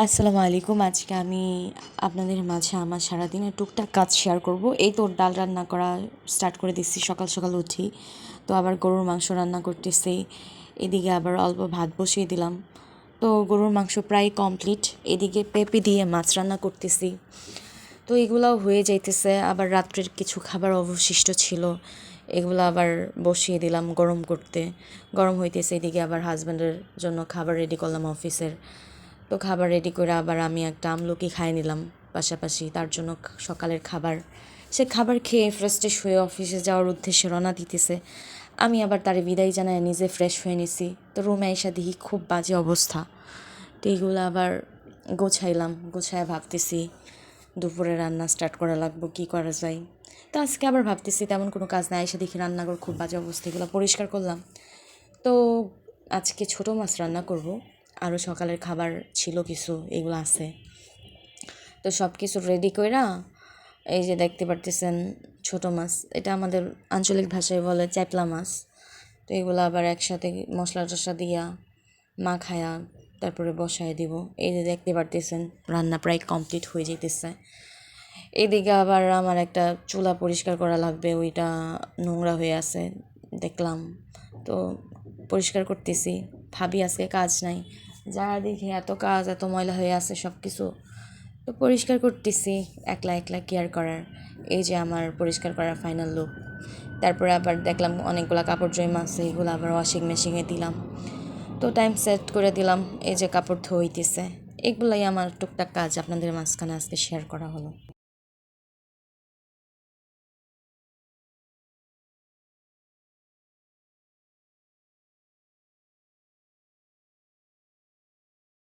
আসসালামু আলাইকুম। আজকে আমি আপনাদের মাঝে আমার সারাদিনের টুকটাক কাজ শেয়ার করব। এই তো ডাল রান্না করা স্টার্ট করে দিচ্ছি, সকাল সকাল উঠি। তো আবার গরুর মাংস রান্না করতেছি, এদিকে আবার অল্প ভাত বসিয়ে দিলাম। তো গরুর মাংস প্রায় কমপ্লিট, এদিকে পেঁপে দিয়ে মাছ রান্না করতেছি। তো এগুলাও হয়ে যাইতেছে। আবার রাত্রের কিছু খাবার অবশিষ্ট ছিল, এগুলো আবার বসিয়ে দিলাম গরম করতে। গরম হইতেছে, এদিকে আবার হাজব্যান্ডের জন্য খাবার রেডি করলাম অফিসের। তো খাবার রেডি করে আবার আমি একটা আমলকি খাই নিলাম পাশাপাশি, তার জন্য সকালের খাবার। সে খাবার খেয়ে ফ্রেশ ট্রেশ হয়ে অফিসে যাওয়ার উদ্দেশ্যে রওনা দিতেছে। আমি আবার তারে বিদায় জানায় নিজে ফ্রেশ হয়ে নিছি। তো রুমে এসে দেখি খুব বাজে অবস্থা। তো এইগুলো আবার গোছাইলাম, গোছায় ভাবতেছি দুপুরে রান্না স্টার্ট করা লাগবো, কী করা যায়। তো আজকে আবার ভাবতেছি তেমন কোনো কাজ নাই, এসে দেখি রান্নাঘর খুব বাজে অবস্থা, এগুলো পরিষ্কার করলাম। তো আজকে ছোটো মাছ রান্না করব, আরও সকালের খাবার ছিল কিছু, এগুলো আছে। তো সব কিছু রেডি কইরা এই যে দেখতে পারতেছেন ছোটো মাছ, এটা আমাদের আঞ্চলিক ভাষায় বলে চ্যাপলা মাছ। তো এগুলো আবার একসাথে মশলা টশলা দিয়া মাখায়া তারপরে বসায় দিব। এই যে দেখতে পারতেছেন রান্না প্রায় কমপ্লিট হয়ে যেতেছে। এদিকে আবার আমার একটা চুলা পরিষ্কার করা লাগবে, ওইটা নোংরা হয়ে আছে দেখলাম। তো পরিষ্কার করতেছি, ভাবি আজকে কাজ নাই, যারা দেখে এত কাজ, এত ময়লা হয়ে আছে সব কিছু। তো পরিষ্কার করতেছি একলা একলা, কেয়ার করার। এই যে আমার পরিষ্কার করার ফাইনাল লুক। তারপরে আবার দেখলাম অনেকগুলো কাপড় জমা আছে, এগুলো আবার ওয়াশিং মেশিনে দিলাম। তো টাইম সেট করে দিলাম, এই যে কাপড় ধুইতেছে। এগুলাই আমার টুকটাক কাজ আপনাদের মাঝখানে আজকে শেয়ার করা হলো।